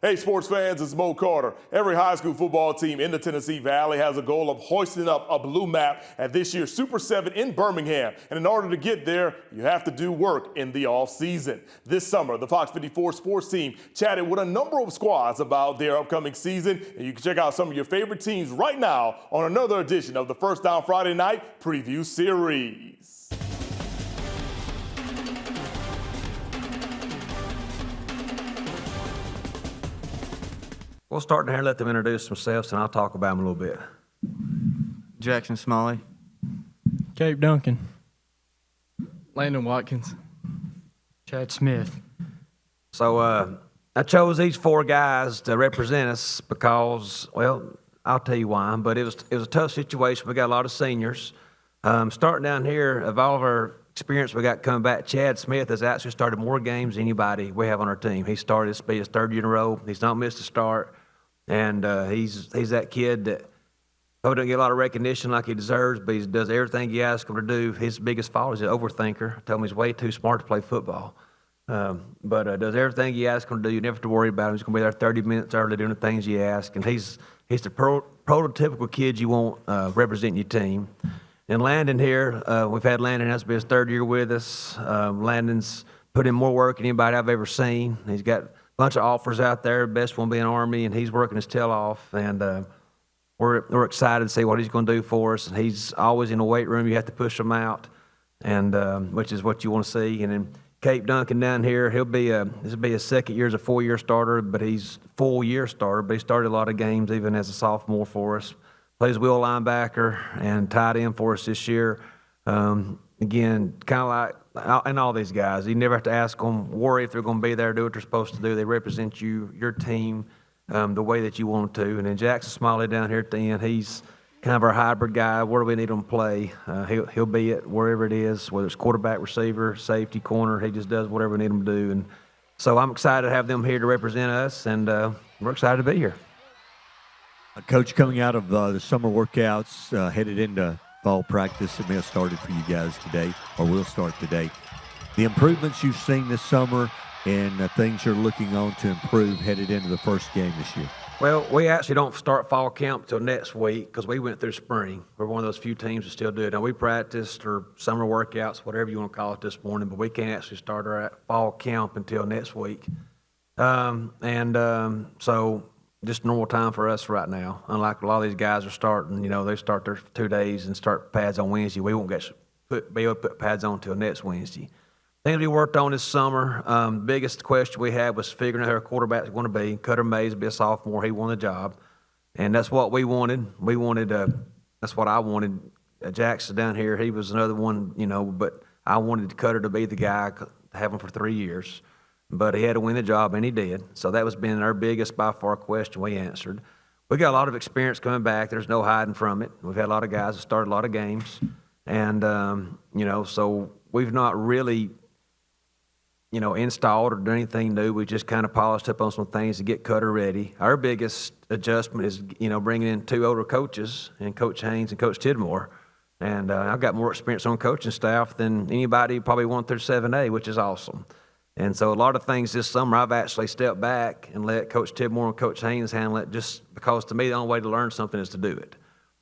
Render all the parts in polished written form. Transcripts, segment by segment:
Hey, sports fans, it's Mo Carter. Every high school football team in the Tennessee Valley has a goal of hoisting up a blue map at this year's Super 7 in Birmingham. And in order to get there, you have to do work in the off-season. This summer, the Fox 54 sports team chatted with a number of squads about their upcoming season. And you can check out some of your favorite teams right now on another edition of the First Down Friday Night Preview Series. We'll start here, let them introduce themselves, and I'll talk about them a little bit. Jackson Smalley. Cape Duncan. Landon Watkins. Chad Smith. So I chose these four guys to represent us because, well, I'll tell you why, but it was a tough situation. We got a lot of seniors. Starting down here, of all of our experience we got coming back, Chad Smith has actually started more games than anybody we have on our team. He started, this will be his third year in a row. He's not missed a start. And he's that kid that probably doesn't get a lot of recognition like he deserves, but he does everything you ask him to do. His biggest fault is an overthinker. I tell him he's way too smart to play football. But does everything you ask him to do. You never have to worry about him. He's going to be there 30 minutes early doing the things you ask. And he's the prototypical kid you want representing your team. And Landon here, we've had Landon, that's been his third year with us. Landon's put in more work than anybody I've ever seen. He's got a bunch of offers out there, best one being Army, and he's working his tail off. And we're excited to see what he's going to do for us. And he's always in the weight room. You have to push him out, and which is what you want to see. And then Cape Duncan down here, this will be his second year as a full-year starter, but he's full-year starter, but he started a lot of games even as a sophomore for us. Plays wheel linebacker and tight end for us this year. Again, kind of like, and all these guys, you never have to ask them, worry if they're going to be there, do what they're supposed to do. They represent you, your team, the way that you want them to. And then Jackson Smalley down here at the end, he's kind of our hybrid guy. Where do we need him to play? He'll be at wherever it is, whether it's quarterback, receiver, safety, corner. He just does whatever we need him to do. And so I'm excited to have them here to represent us, and we're excited to be here. Coach, coming out of the summer workouts, headed into fall practice that may have started for you guys today, or will start today. The improvements you've seen this summer and things you're looking on to improve headed into the first game this year. Well, we actually don't start fall camp until next week because we went through spring. We're one of those few teams that still do it. Now, we practiced or summer workouts, whatever you want to call it this morning, but we can't actually start our fall camp until next week. So just normal time for us right now. Unlike a lot of these guys are starting, they start their 2 days and start pads on Wednesday. We won't be able to put pads on until next Wednesday. Things we worked on this summer, the biggest question we had was figuring out who our quarterback was going to be. Cutter Mays will be a sophomore. He won the job. And that's what we wanted. That's what I wanted. Jackson down here, he was another one, but I wanted Cutter to be the guy, to have him for 3 years. But he had to win the job, and he did. So that was been our biggest, by far, question we answered. We got a lot of experience coming back. There's no hiding from it. We've had a lot of guys that started a lot of games. And, so we've not really, installed or done anything new. We just kind of polished up on some things to get Cutter ready. Our biggest adjustment is, bringing in 2 older coaches, and Coach Haynes and Coach Tidmore. And I've got more experience on coaching staff than anybody probably won through 7A, which is awesome. And so a lot of things this summer I've actually stepped back and let Coach Tidmore and Coach Haynes handle it, just because to me the only way to learn something is to do it.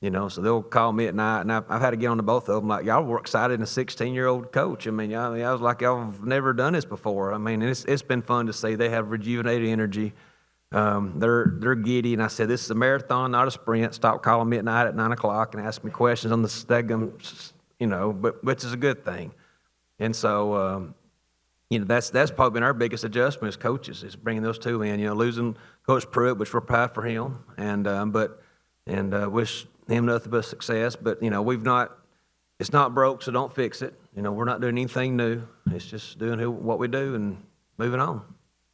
So they'll call me at night, and I've had to get on to both of them. Like, y'all were excited in a 16-year-old coach. I was like, y'all have never done this before. It's been fun to see. They have rejuvenated energy. They're giddy, and I said, this is a marathon, not a sprint. Stop calling me at night at 9 o'clock and ask me questions on the stegum, but which is a good thing. And so, that's probably been our biggest adjustment as coaches, is bringing those 2 in. Losing Coach Pruitt, which we're proud for him, and wish him nothing but success. But it's not broke, so don't fix it. We're not doing anything new. It's just doing what we do and moving on.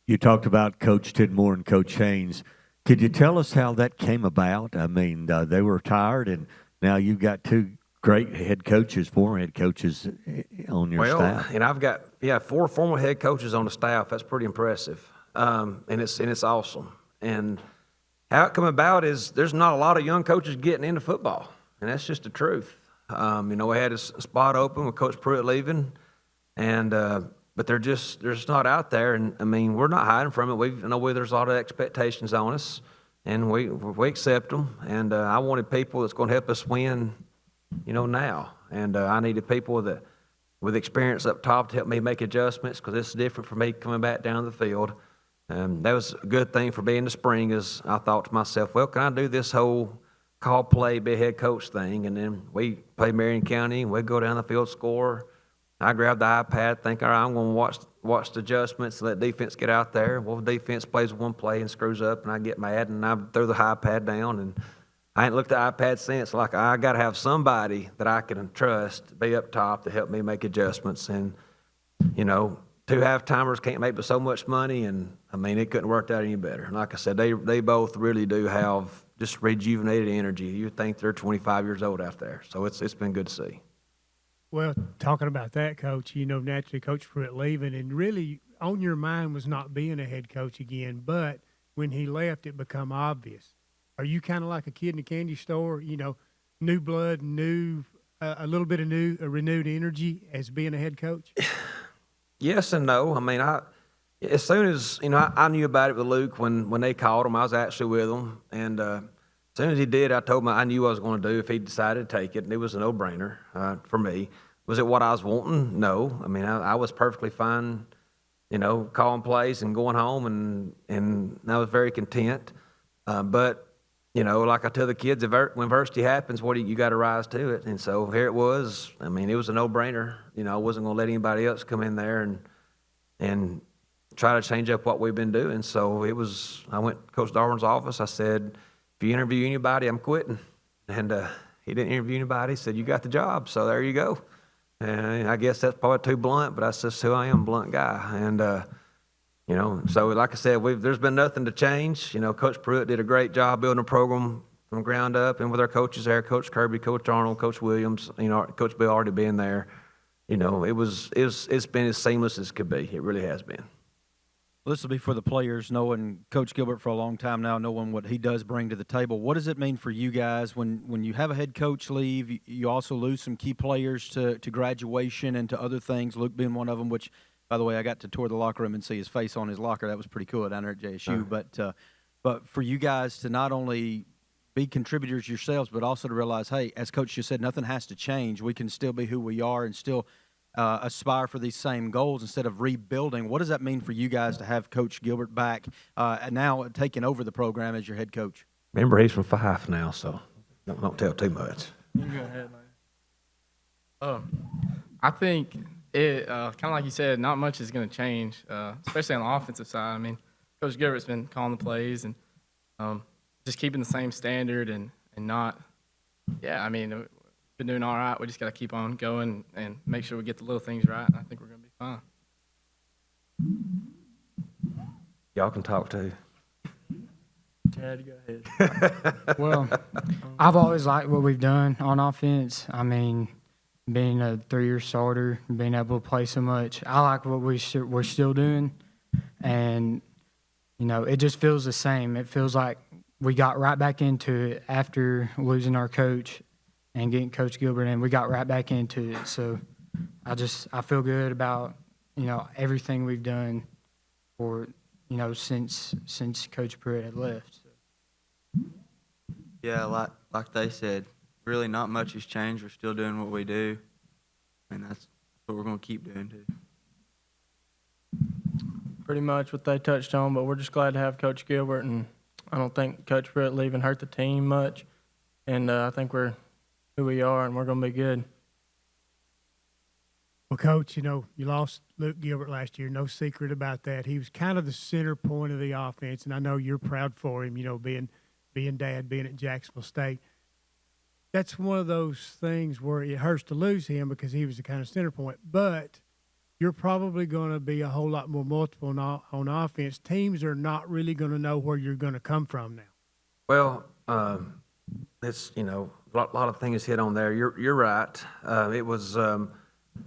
You talked about Coach Tidmore and Coach Haynes. Could you tell us how that came about? They were retired, and now you've got 2 great former head coaches on your staff. And I've got 4 former head coaches on the staff. That's pretty impressive, and it's awesome. And how it come about is there's not a lot of young coaches getting into football, and that's just the truth. We had a spot open with Coach Pruitt leaving, and but they're just not out there. And I mean, we're not hiding from it. I know there's a lot of expectations on us, and we accept them. And I wanted people that's going to help us win, now. And I needed people with experience up top to help me make adjustments, because it's different for me coming back down the field. That was a good thing for me in the spring, is I thought to myself, well, can I do this whole call play, be a head coach thing? And then we play Marion County, and we go down the field, score. I grab the iPad, think, all right, I'm going to watch the adjustments, let defense get out there. Well, defense plays one play and screws up, and I get mad, and I throw the iPad down. And I ain't looked at the iPad since. Like, I got to have somebody that I can trust to be up top to help me make adjustments. And, 2 half-timers can't make but so much money, and, I mean, it couldn't work out any better. And like I said, they both really do have just rejuvenated energy. You think they're 25 years old out there. So it's been good to see. Well, talking about that, Coach, naturally Coach Pruitt leaving, and really on your mind was not being a head coach again, but when he left, it become obvious. Are you kind of like a kid in a candy store, new blood, a little bit of renewed energy as being a head coach? Yes and no. I mean, as soon as, I knew about it with Luke when they called him. I was actually with him. And as soon as he did, I told him I knew what I was going to do if he decided to take it. And it was a no-brainer for me. Was it what I was wanting? No. I mean, I was perfectly fine, calling plays and going home, and I was very content. But, like I tell the kids, when adversity happens, you got to rise to it. And so here it was. I mean, it was a no-brainer. I wasn't going to let anybody else come in there and try to change up what we've been doing. So I went to Coach Darwin's office. I said, if you interview anybody, I'm quitting. And he didn't interview anybody. He said, you got the job. So there you go. And I guess that's probably too blunt, but that's just who I am, blunt guy. And, so like I said, there's been nothing to change. Coach Pruitt did a great job building a program from the ground up, and with our coaches there, Coach Kirby, Coach Arnold, Coach Williams, Coach Bill already being there. It's been as seamless as it could be. It really has been. Well, this will be for the players, knowing Coach Gilbert for a long time now, knowing what he does bring to the table. What does it mean for you guys when you have a head coach leave? You also lose some key players to graduation and to other things, Luke being one of them, which, by the way, I got to tour the locker room and see his face on his locker. That was pretty cool down there at JSU. But for you guys to not only be contributors yourselves, but also to realize, hey, as Coach just said, nothing has to change. We can still be who we are and still aspire for these same goals instead of rebuilding. What does that mean for you guys to have Coach Gilbert back and now taking over the program as your head coach? Remember, he's from 5 now, so don't tell too much. You can go ahead, man. I think it kind of like you said, not much is going to change, especially on the offensive side. I mean, Coach Gilbert's been calling the plays and just keeping the same standard and not, we've been doing all right. We just got to keep on going and make sure we get the little things right, and I think we're going to be fine. Y'all can talk too. Chad, go ahead. Well, I've always liked what we've done on offense. I mean, being a 3-year starter, being able to play so much, I like what we're still doing. And, it just feels the same. It feels like we got right back into it after losing our coach and getting Coach Gilbert in. We got right back into it. So I feel good about, everything we've done for, since Coach Pruitt had left. So. Yeah, like they said, really not much has changed. We're still doing what we do, and that's what we're going to keep doing too. Pretty much what they touched on, but we're just glad to have Coach Gilbert, and I don't think Coach Pruitt leaving hurt the team much. And I think we're who we are, and we're going to be good. Well, Coach, you lost Luke Gilbert last year. No secret about that. He was kind of the center point of the offense, and I know you're proud for him, being dad, being at Jacksonville State. That's one of those things where it hurts to lose him because he was the kind of center point. But you're probably going to be a whole lot more multiple on offense. Teams are not really going to know where you're going to come from now. Well, it's, a lot of things hit on there. You're right. It was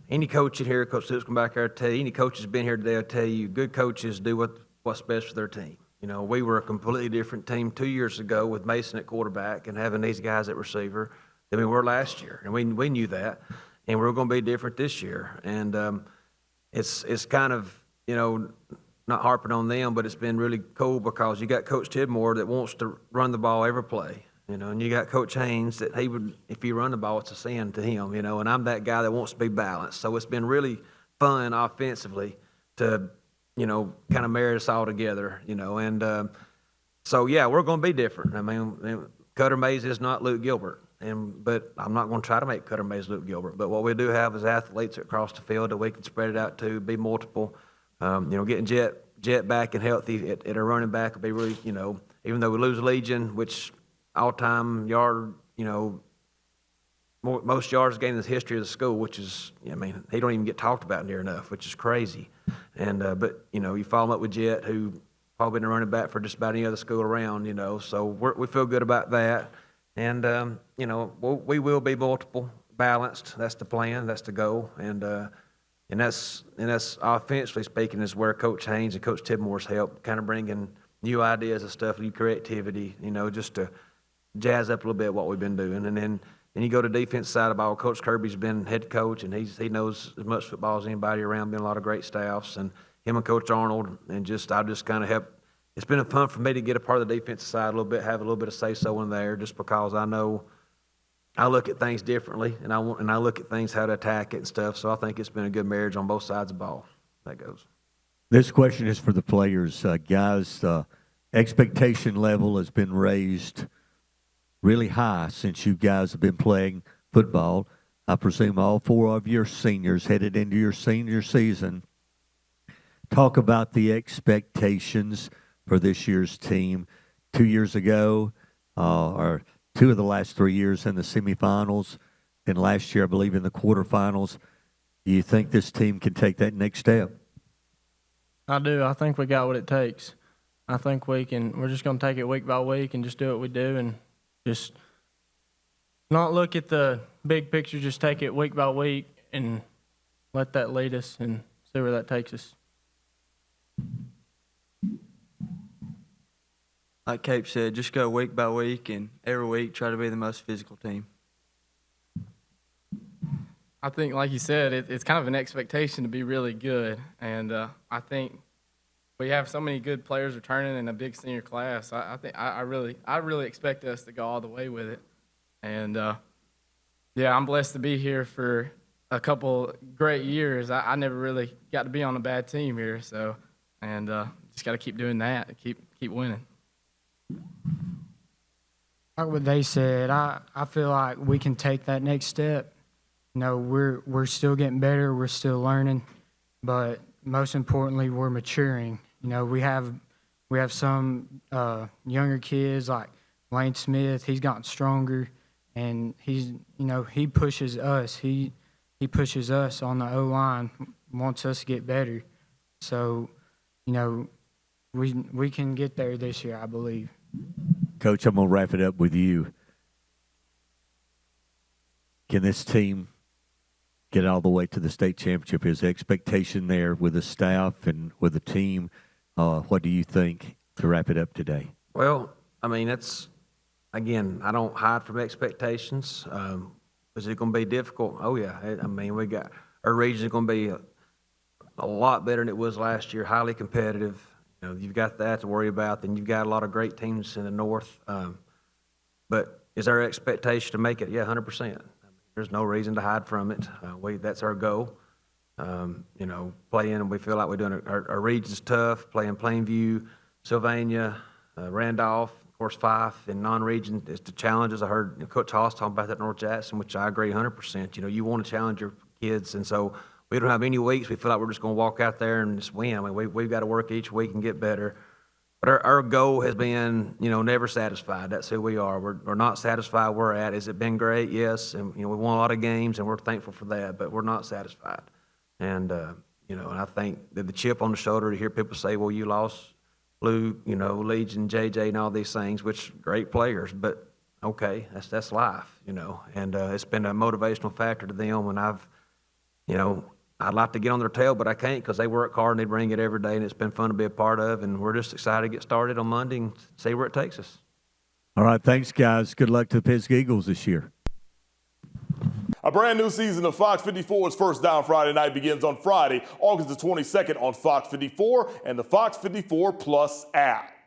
any coach in here, Coach Luke's come back here to tell you, any coach has been here today will tell you, good coaches do what's best for their team. We were a completely different team 2 years ago with Mason at quarterback and having these guys at receiver than we were last year. And we knew that. And we're going to be different this year. And, it's kind of, not harping on them, but it's been really cool because you got Coach Tidmore that wants to run the ball every play, and you got Coach Haynes that he would, if you run the ball, it's a sin to him, and I'm that guy that wants to be balanced. So it's been really fun offensively to, kind of marry us all together, and so yeah, we're going to be different. I mean, Cutter Mays is not Luke Gilbert, but I'm not going to try to make Cutter Mays Luke Gilbert. But what we do have is athletes across the field that we can spread it out to, be multiple. Getting Jet back and healthy at a running back would be really, even though we lose Legion, which all-time yard, most yards gained in the history of the school, which is, he don't even get talked about near enough, which is crazy. And but you follow him up with Jet, who probably been a running back for just about any other school around, so we feel good about that. And we will be multiple, balanced. That's the plan. That's the goal. And that's offensively speaking is where Coach Haynes and Coach Tidmore's help, kind of bringing new ideas and stuff, new creativity, just to jazz up a little bit what we've been doing. And then you go to defense side of the ball. Coach Kirby's been head coach, and he knows as much football as anybody around. Been a lot of great staffs, and him and Coach Arnold, and I just kind of help. It's been fun for me to get a part of the defensive side a little bit, have a little bit of say so in there, just because I know I look at things differently, and I look at things how to attack it and stuff. So I think it's been a good marriage on both sides of the ball. That goes. This question is for the players. Guys, expectation level has been raised really high since you guys have been playing football. I presume all four of your seniors headed into your senior season. Talk about the expectations for this year's team. 2 years ago, or 2 of the last 3 years in the semifinals, and last year, I believe, in the quarterfinals. Do you think this team can take that next step? I do. I think we got what it takes. I think we can. We're just going to take it week by week and just do what we do and just not look at the big picture. Just take it week by week and let that lead us and see where that takes us. Like Cape said, just go week by week, and every week try to be the most physical team. I think, like you said, it's kind of an expectation to be really good, and I think we have so many good players returning in a big senior class. I really expect us to go all the way with it, and yeah, I'm blessed to be here for a couple great years. I never really got to be on a bad team here, so just got to keep doing that and keep winning. Like what they said, I feel like we can take that next step. We're still getting better, we're still learning, but most importantly, we're maturing. We have some younger kids like Lane Smith. He's gotten stronger, and he pushes us. He pushes us on the O-line, wants us to get better. So, we can get there this year, I believe. Coach, I'm going to wrap it up with you. Can this team get all the way to the state championship? Is the expectation there with the staff and with the team? What do you think to wrap it up today? Well, again, I don't hide from expectations. Is it going to be difficult? Oh, yeah. We got our region is going to be a lot better than it was last year, highly competitive. You've got that to worry about. Then you've got a lot of great teams in the north. But is our expectation to make it? Yeah, 100%. There's no reason to hide from it. That's our goal. Playing, and we feel like we're doing our region's tough. Playing Plainview, Sylvania, Randolph, of course, Fife, and non-region is the challenges. I heard Coach Haas talking about that in North Jackson, which I agree 100%. You want to challenge your kids, and so we don't have any weeks we feel like we're just going to walk out there and just win. We've got to work each week and get better. But our goal has been, never satisfied. That's who we are. We're not satisfied where we're at. Has it been great? Yes. And, we won a lot of games, and we're thankful for that. But we're not satisfied. And, and I think that the chip on the shoulder to hear people say, well, you lost Luke, Legion, JJ, and all these things, which great players. But, okay, that's life, And it's been a motivational factor to them. And I'd like to get on their tail, but I can't because they work hard and they bring it every day, and it's been fun to be a part of. And we're just excited to get started on Monday and see where it takes us. All right, thanks, guys. Good luck to the Pisgah Eagles this year. A brand new season of Fox 54's First Down Friday Night begins on Friday, August the 22nd on Fox 54 and the Fox 54 Plus app.